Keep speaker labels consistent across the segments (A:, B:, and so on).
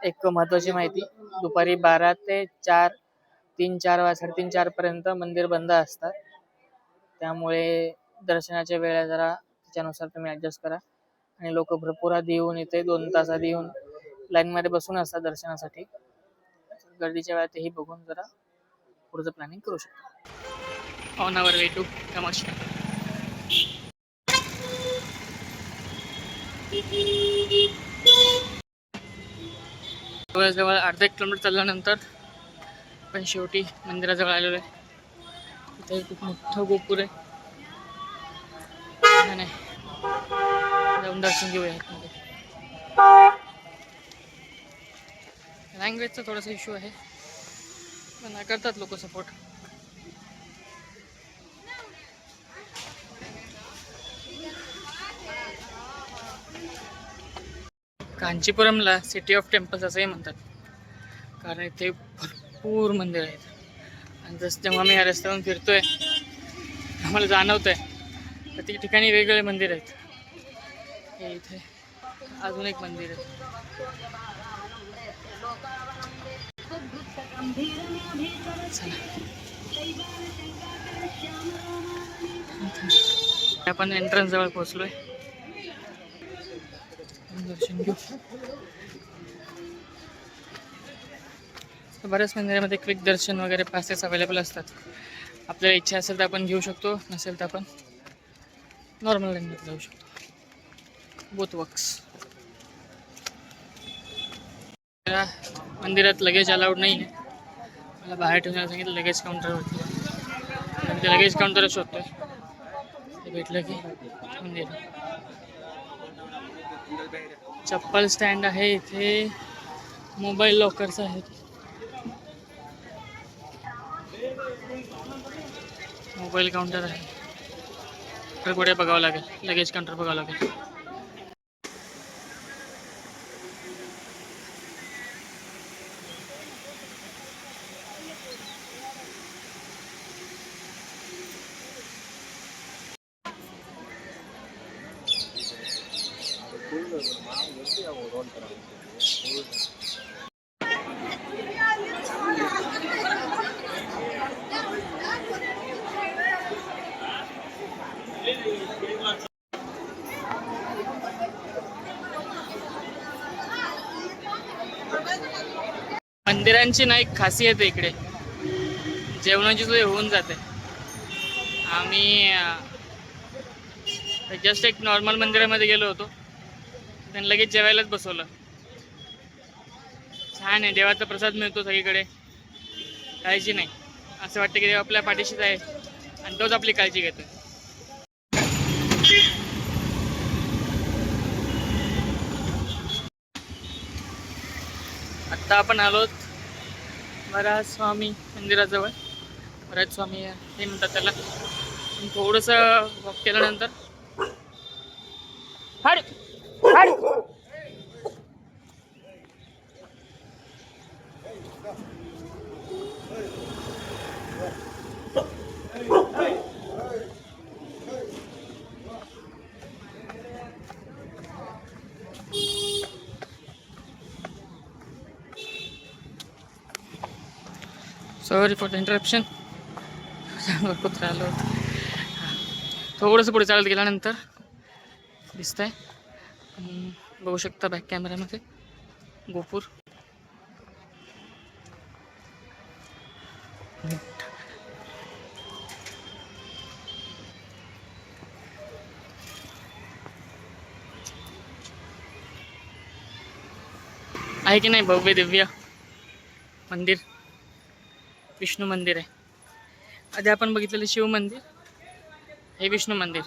A: एक महत्त्वाची माहिती, दुपारी 12 ते 4, 3-4 3:30-4 पर्यंत मंदिर बंद असतात. त्यामुळे दर्शनाच्या वेळा जरा त्याच्यानुसार तुम्ही ॲडजस्ट करा. आणि लोक भरपूर आधी येऊन इथे 2 तास आधी येऊन लाईनमध्ये बसून असतात दर्शनासाठी. गर्दीच्या वेळात तेही बघून जरा पुढचं प्लॅनिंग करू शकता. On our way to Kamakhya. जवळजवळ अर्धा 1 किलोमीटर चालल्यानंतर पण शेवटी मंदिराजवळ आलेलो आहे. इथे खूप मोठं गोपूर आहे. नाही जाऊन दर्शन घेऊया. लँग्वेजचा थोडासा इश्यू आहे, पण करतात लोक सपोर्ट. कांचीपुरमला सिटी ऑफ टेम्पल्स असंही म्हणतात, कारण इथे भरपूर मंदिर आहेत. आणि जसं जेव्हा मी या रस्त्यावरून फिरतोय आम्हाला जाणवतंय प्रत्येक ठिकाणी वेगवेगळे मंदिर आहेत. हे इथे अजून एक मंदिर आहे. आपण एंट्रन्स जवळ पोहोचलोय. दर्शन घेऊ. बऱ्याच मंदिरामध्ये क्विक दर्शन वगैरे पासेस अवेलेबल असतात. आपल्याला इच्छा असेल तर आपण घेऊ शकतो, नसेल तर आपण नॉर्मल लाईनमध्ये जाऊ शकतो. Both works. मंदिरात लगेज अलाउड नाही आहे. मला बाहेर ठेवण्याला सांगितलं लगेज काउंटरवरती. ते लगेज काउंटरच शोधतोय. ते भेटलं की मंदिर. चप्पल स्टँड आहे इथे. मोबाईल लॉकर्स आहेत. मोबाईल काउंटर आहे. तर पुढे बघावं लागेल, लगेज काउंटर बघावं लागेल. मंदिरांची ना एक खासियत आहे इकडे, जेवणाची सोय होऊन जाते. आम्ही जस्ट एक नॉर्मल मंदिरामध्ये गेलो होतो, त्यांनी लगेच जेवायलाच बसवलं. छान आहे. देवाचा प्रसाद मिळतो सगळीकडे, काळजी नाही. असं वाटतं की देव आपल्या पाठीशीच आहे आणि तोच आपली काळजी घेतो. आत्ता आपण आलोत वराह स्वामी मंदिराजवळ. वराह स्वामी हे म्हणतात त्याला. थोडंसं वॉक केल्यानंतर सॉरी फॉर द इंटरप्शन. कुत्रा आलं होतं. थोडंसं पुढे चालत गेल्यानंतर दिसतंय, बघू शकता बॅक कॅमेऱ्यामध्ये गोपूर. आहे की नाही भव्य दिव्य मंदिर. विष्णू मंदिर आहे. आधी आपण बघितलेलं शिव मंदिर, हे विष्णू मंदिर.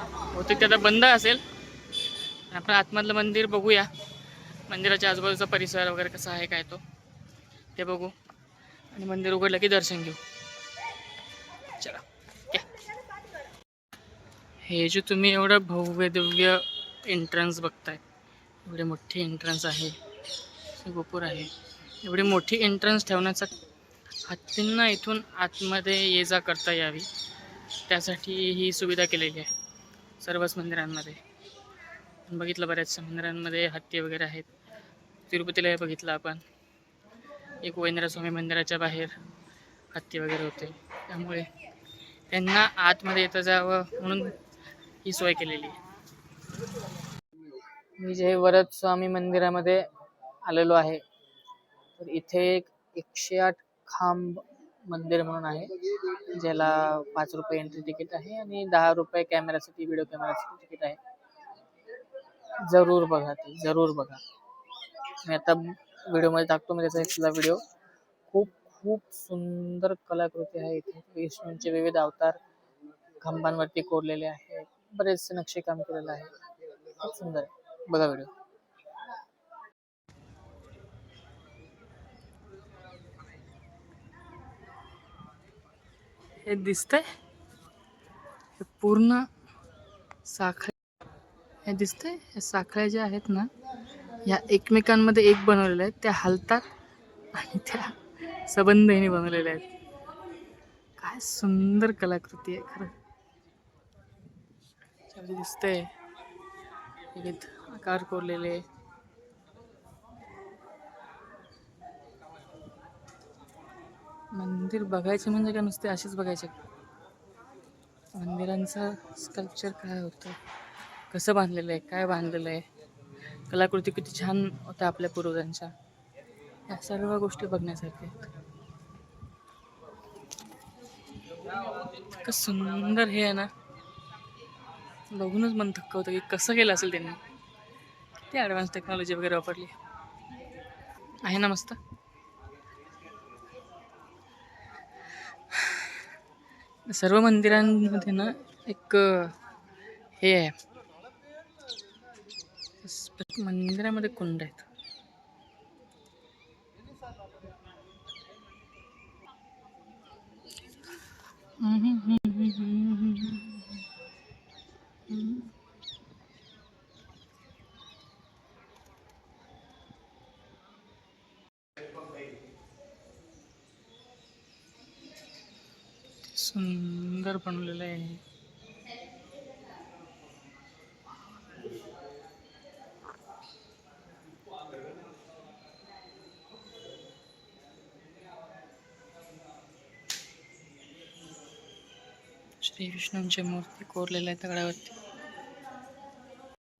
A: बहुतेक ते आता बंद असेल. आपण आतमधलं मंदिर बघूया. मंदिराच्या आजूबाजूचा परिसर वगैरे कसा आहे काय तो ते बघू, आणि मंदिर उघडलं की दर्शन घेऊ. चला. हे जे तुम्ही एवढं भव्य दिव्य एंट्रन्स बघताय, एवढी मोठी एंट्रन्स आहे, गोपूर आहे. एवढी मोठी एंट्रन्स ठेवण्याचा हत्तींना इथून आतमध्ये ये जा करता यावी त्यासाठी ही सुविधा केलेली आहे सर्वच मंदिरांमध्ये. बघितलं बऱ्याचशा मंदिरांमध्ये हत्ती वगैरे आहेत, तिरुपतीला बघितलं आपण, एक वैनरा स्वामी मंदिराच्या बाहेर हत्ती वगैरे होते, त्यामुळे त्यांना आतमध्ये येतं जावं म्हणून ही सोय केलेली आहे. मी जे वरद स्वामी मंदिरामध्ये आलेलो आहे, तर इथे एक 108 खांब मंदिर म्हणून आहे, ज्याला 5 रुपये एंट्री तिकीट आहे आणि 10 रुपये कॅमेरासाठी, व्हिडिओ कॅमेरासाठी तिकीट आहे. जरूर बघा, ते जरूर बघा. मी आता व्हिडिओमध्ये टाकतो मी त्याचा एक व्हिडिओ. खूप खूप सुंदर कलाकृती आहे इथे. विष्णूंचे विविध अवतार खांबांवरती कोरलेले आहेत, बरेचसे नक्षीकाम केलेलं आहे, खूप सुंदर आहे. बघा व्हिडिओ. हे दिसतंय, हे पूर्ण साखळ्या, हे दिसतंय, हे साखळ्या ज्या आहेत ना, या एकमेकांमध्ये एक बनवलेल्या आहेत, त्या हलतात आणि त्या सबंधीने बनवलेल्या आहेत. काय सुंदर कलाकृती आहे खरं. दिसतंय विविध आकार कोरलेले. मंदिर बघायचे म्हणजे काय नुसते असेच बघायचे, मंदिरांचं स्कल्पचर काय होतं, कसं बांधलेलं आहे, काय बांधलेलं आहे, कलाकृती किती छान होत्या आपल्या पूर्वजांच्या, या सर्व गोष्टी बघण्यासारख्या आहेत. इतकं सुंदर हे आहे ना, बघूनच मन थक्क होतं की कसं केलं असेल त्यांनी, किती ॲडव्हान्स टेक्नॉलॉजी वगैरे वापरली आहे ना. मस्त. सर्व मंदिरांमध्ये ना एक हे आहे, मंदिरामध्ये कुंड आहेत. सुंदर बनवलेलं आहे. श्री विष्णूंची मूर्ती कोरलेल्या आहे दगडावरती.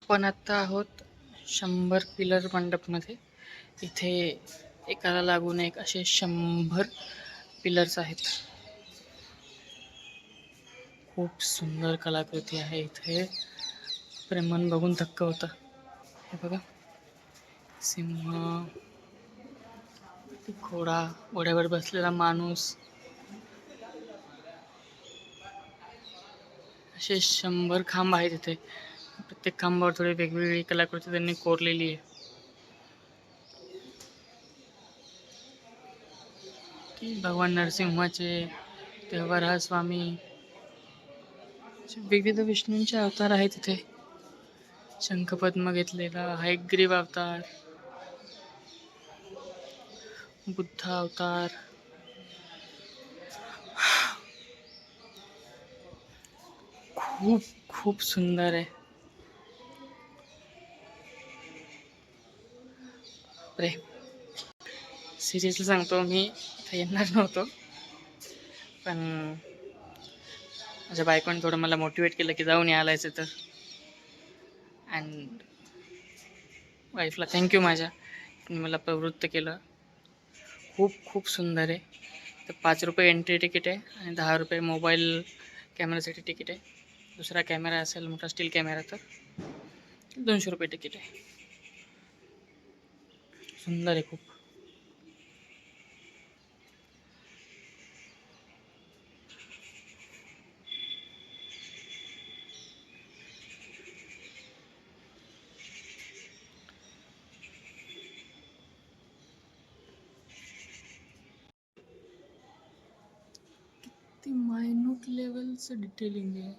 A: आपण आता आहोत 100 पिलर मंडपमध्ये. इथे एकाला लागून एक असे 100 पिलर्स आहेत. खूप सुंदर कलाकृती आहे इथे, मन बघून थक्क होतं. हे बघा, सिंह, घोडा, घोड्यावर बसलेला माणूस, असे 100 खांब आहेत इथे. प्रत्येक खांबावर थोडी वेगवेगळी कलाकृती त्यांनी कोरलेली आहे. भगवान नरसिंहाचे, तेव्हा स्वामी, विविध विष्णूंचे अवतार आहेत इथे. शंखपद्म घेतलेला, हयग्रीव अवतार, बुद्ध अवतार, खूप खूप सुंदर आहे. अरे सिरियसली सांगतो, मी इथं येणार नव्हतो, पण माझ्या बायकोने थोडं मला मोटिवेट केलं की जाऊन यायलायचं तर. अँड वाईफला थँक्यू माझ्या, मला प्रवृत्त केलं. खूप खूप सुंदर आहे. तर 5 रुपये एंट्री तिकीट आहे आणि 10 रुपये मोबाईल कॅमेरासाठी तिकीट आहे. दुसरा कॅमेरा असेल मोठा स्टील कॅमेरा तर 200 रुपये तिकीट आहे. सुंदर आहे खूप. किती मायन्यूट लेवलचं डिटेलिंग आहे.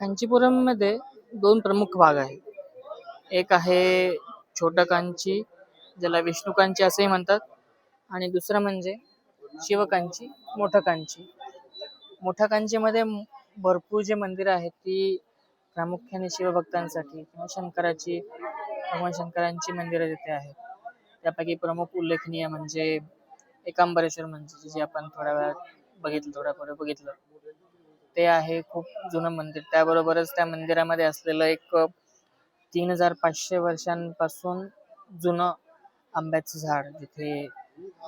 A: कांचीपुरममध्ये दोन प्रमुख भाग आहेत. एक आहे छोटं कांची, ज्याला विष्णू कांची असेही म्हणतात, आणि दुसरं म्हणजे शिवकांची, मोठं कांची. मोठ्या कांचीमध्ये भरपूर जे मंदिरं आहेत ती प्रामुख्याने शिवभक्तांसाठी किंवा भगवान शंकरांची मंदिरं तिथे आहेत. त्यापैकी प्रमुख उल्लेखनीय म्हणजे एकांबरेश्वर मंदिर, जे आपण थोड्या वेळात थोड्यापूर्वी बघितलं. ते आहे खूप जुनं मंदिर. त्याबरोबरच त्या मंदिरामध्ये असलेलं एक 3500 वर्षांपासून जुनं आंब्याचं झाड, जिथे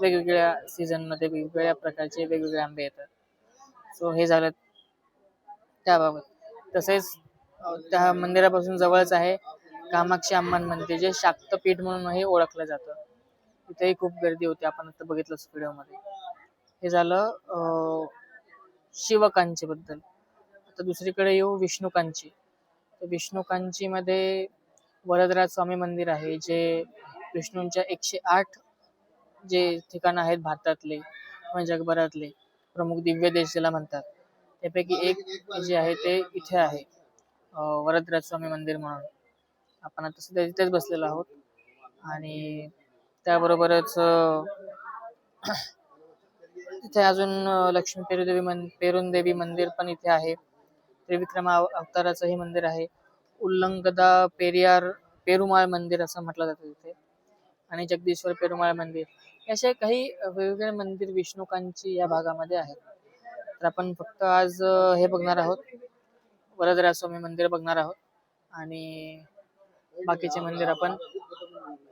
A: वेगवेगळ्या सीझनमध्ये वेगवेगळ्या प्रकारचे वेगवेगळे आंबे येतात. सो हे झालं त्याबाबत. तसेच त्या मंदिरापासून जवळच आहे कामाक्षी अम्मान मंदिर, जे शाक्तपीठ म्हणूनही ओळखलं जातं. तिथेही खूप गर्दी होती, आपण आता बघितलं व्हिडिओमध्ये. हे झालं शिवकांचीबद्दल. आता दुसरीकडे येऊ विष्णुकांची. तर विष्णुकांचीमध्ये वरदराज स्वामी मंदिर आहे, जे विष्णूंच्या 108 जे ठिकाणं आहेत भारतातले किंवा जगभरातले प्रमुख दिव्य देश ज्याला म्हणतात, त्यापैकी एक जे आहे ते इथे आहे, वरदराज स्वामी मंदिर म्हणून. आपण आता सध्या तिथेच बसलेलो आहोत. आणि त्याबरोबरच तिथे अजून लक्ष्मी पेरुंदेवी मंदिर पण इथे आहे. त्रिविक्रम अवताराचंही मंदिर आहे. उल्लंगदा पेरुमाळ मंदिर असं म्हटलं जातं तिथे, आणि जगदीश्वर पेरुमाळ मंदिर. असे काही वेगवेगळे मंदिर विष्णुकांची या भागामध्ये आहेत. तर आपण फक्त आज हे बघणार आहोत, वरदराज स्वामी मंदिर बघणार आहोत, आणि बाकीचे मंदिर आपण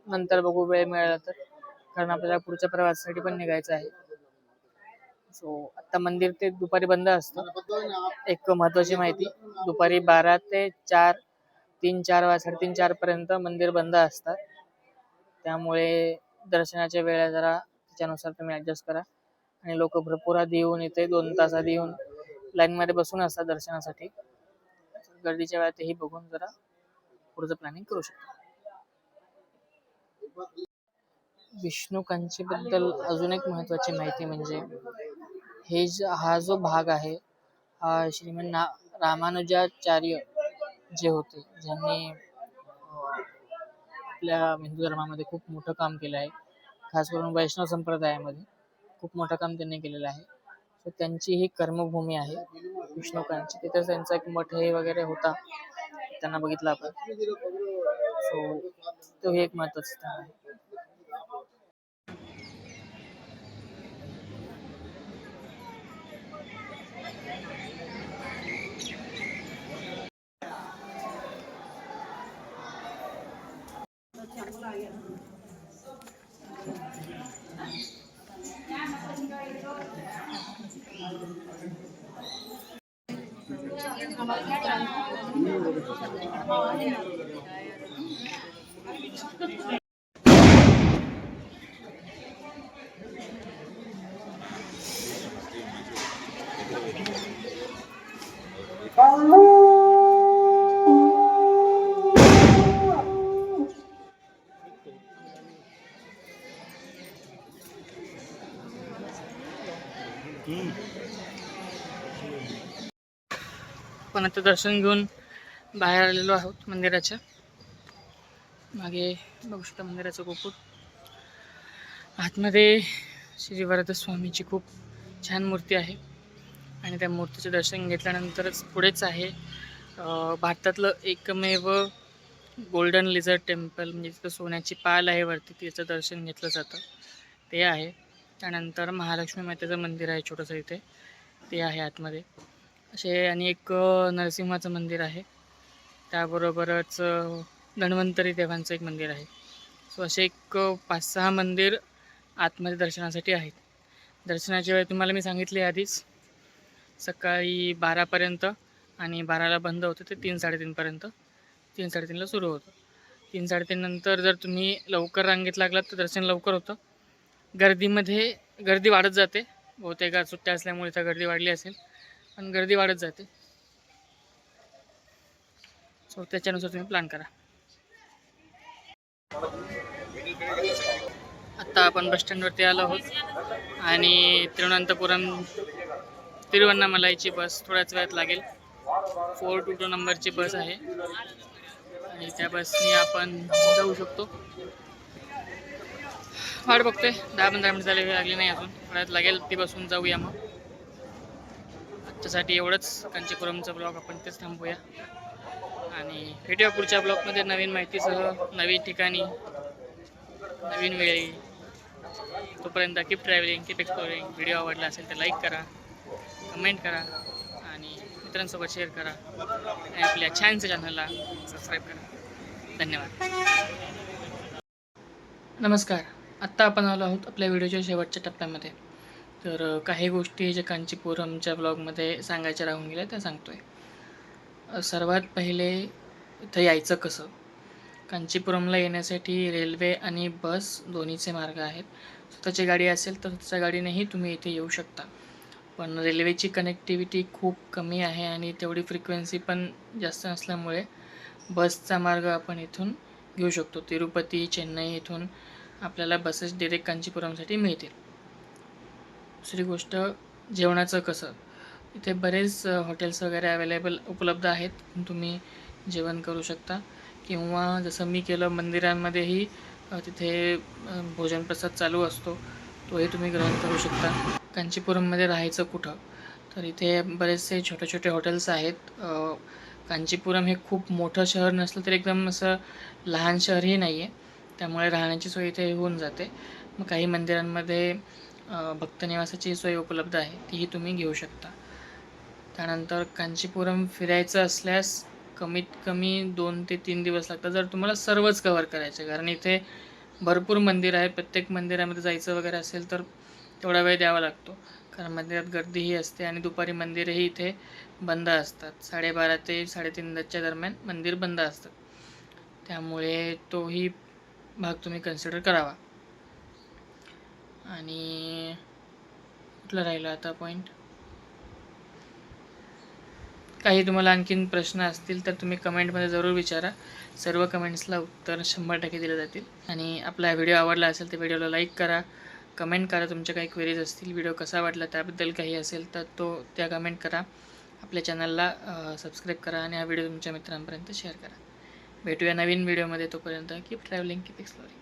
A: नंतर बघू वेळ मिळाला तर, कारण आपल्याला पुढच्या प्रवासासाठी पण निघायचं आहे. सो आता मंदिर ते दुपारी बंद असतं. एक महत्वाची माहिती, दुपारी 12 ते 4, 3-4 पर्यंत मंदिर बंद असतात. त्यामुळे दर्शनाच्या वेळा जरा त्याच्यानुसार तुम्ही ऍडजस्ट करा. आणि लोक भरपूर आधी येऊन इथे 2 तास आधी येऊन लाईन मध्ये बसून असतात दर्शनासाठी. गर्दीच्या वेळात तेही बघून जरा पुढचं प्लॅनिंग करू शकता. विष्णुकांची बद्दल अजून एक महत्वाची माहिती म्हणजे हा जो भाग आहे, हा श्रीमंत रामानुजाचार्य जे होते, ज्यांनी आपल्या हिंदू धर्मामध्ये खूप मोठं काम केलं आहे. खास करून वैष्णव संप्रदायामध्ये खूप मोठं काम त्यांनी केलेलं आहे. तर त्यांची ही कर्मभूमी आहे विष्णुकांची. तिथेच त्यांचा एक मठ हे वगैरे होता, त्यांना बघितलं आपण. सो तो हे एक महत्वाचं स्थान आहे. पण आता दर्शन घेऊन बाहेर आलेलो आहोत मंदिराच्या. मागे बघू शकता मंदिराचं गोपुर. आतमध्ये श्री वरद स्वामीची खूप छान मूर्ती आहे, आणि त्या मूर्तीचं दर्शन घेतल्यानंतरच पुढेच आहे भारतातलं एकमेव गोल्डन लिझर्ड टेम्पल, म्हणजे तिथं सोन्याची पाल आहे वरती, तिचं दर्शन घेतलं जातं, ते आहे. त्यानंतर महालक्ष्मी मातेचं मंदिर आहे छोटंसं इथे, ते आहे आतमध्ये. असे आणि एक नरसिंहाचं मंदिर आहे, त्याबरोबरच धन्वंतरी देवांचं एक मंदिर आहे. सो असे एक 5-6 मंदिर आतमध्ये दर्शनासाठी आहेत. दर्शनाची वेळ तुम्हाला मी सांगितली आधीच, सकाळी 12पर्यंत, आणि 12ला बंद होतं ते 3-3:30 पर्यंत. 3-3:30ला सुरू होतं. 3-3:30 नंतर जर तुम्ही लवकर रांगेत लागलात तर दर्शन लवकर होतं. गर्दी वाढत जाते, बहुतेक सुट्ट्या असल्यामुळे इथं गर्दी वाढली असेल, पण गर्दी वाढत जाते. सो त्याच्यानुसार तुम्ही प्लॅन करा. आता आपण बस स्टँडवरती आलो आहोत, आणि तिरुवनंतपुरम तिरुवन्नामलाईची बस थोड्याच वेळात लागेल. 422 नंबरची बस आहे आणि त्या बसनी आपण जाऊ शकतो. वाट बघतोय, 10-15 मिनिट झाले, लागली नाही अजून, थोड्यात लागेल. ती बसून जाऊया. मग आजच्यासाठी एवढंच. कांचीपुरमचा ब्लॉग आपण तेच थांबूया आणि भेटूया पुढच्या ब्लॉगमध्ये नवीन माहितीसह, नवीन ठिकाणी, नवीन वेळी. तोपर्यंत keep travelling, keep exploring. Video आवडला असेल तर लाईक करा, कमेंट करा आणि मित्रांसोबत शेअर करा आणि आपल्या छानच्या चॅनलला सबस्क्राईब करा. धन्यवाद. नमस्कार. आत्ता आपण आलो आहोत आपल्या व्हिडिओच्या शेवटच्या टप्प्यामध्ये. तर काही गोष्टी ज्या कांचीपुरमच्या ब्लॉगमध्ये सांगायच्या राहून गेल्या त्या सांगतो आहे. सर्वात पहिले इथं यायचं कसं. कांचीपुरमला येण्यासाठी रेल्वे आणि बस दोन्हीचे मार्ग आहेत. स्वतःची गाडी असेल तर स्वतःच्या गाडीनेही तुम्ही इथे येऊ शकता. पण रेल्वेची कनेक्टिव्हिटी खूप कमी आहे आणि तेवढी फ्रिक्वेन्सी पण जास्त नसल्यामुळे बसचा मार्ग आपण इथून घेऊ शकतो. तिरुपती, चेन्नई इथून आपल्याला बसेस डिरेक्ट कांचीपुरमसाठी मिळतील. दुसरी गोष्ट, जेवणाचं कसं. इथे बरेच हॉटेल्स वगैरे अवेलेबल उपलब्ध आहेत. तुम्ही जेवण करू शकता किंवा जसं मी केलं मंदिरांमध्येही तिथे भोजन प्रसाद चालू असतो, तोही तुम्ही ग्रहण करू शकता. कांचीपुरममध्ये राहायचं कुठं, तर इथे बरेचसे छोटे छोटे हॉटेल्स आहेत. कांचीपुरम हे खूप मोठं शहर नसलं तरी एकदम असं लहान शहरही नाही आहे, त्यामुळे राहण्याची सोय इथे होऊन जाते. मग काही मंदिरांमध्ये भक्तनिवासाची सोय उपलब्ध आहे, तीही तुम्ही घेऊ शकता. त्यानंतर कांचीपुरम फिरायचं असल्यास कमीत कमी 2 ते 3 दिवस लागतात, जर तुम्हाला सर्वच कव्हर करायचं. कारण इथे भरपूर मंदिर आहेत. प्रत्येक मंदिरामध्ये जायचं वगैरे असेल तर तेवढा वेळ द्यावा लागतो, कारण मंदिरात गर्दीही असते आणि दुपारी मंदिरही इथे बंद असतात. 12:30 ते 3:30च्या दरम्यान मंदिर बंद असतात, त्यामुळे तोही भाग तुम्ही कन्सिडर करावा. आणि कुठलं राहिलं आता पॉईंट. काही तुम्हाला आणखीन प्रश्न असतील तर तुम्ही कमेंटमध्ये जरूर विचारा. सर्व कमेंट्सला उत्तर 100% दिले जातील. आणि आपला व्हिडिओ आवडला असेल तर व्हिडिओला लाईक करा, कमेंट करा. तुमच्या काही क्वेरीज असतील, व्हिडिओ कसा वाटला त्याबद्दल काही असेल तर त्या कमेंट करा. आपल्या चॅनलला सबस्क्राईब करा आणि हा व्हिडिओ तुमच्या मित्रांपर्यंत शेअर करा. भेटूया नवीन व्हिडिओमध्ये. तोपर्यंत कीप ट्रॅव्हलिंग, कीप एक्सप्लोरिंग.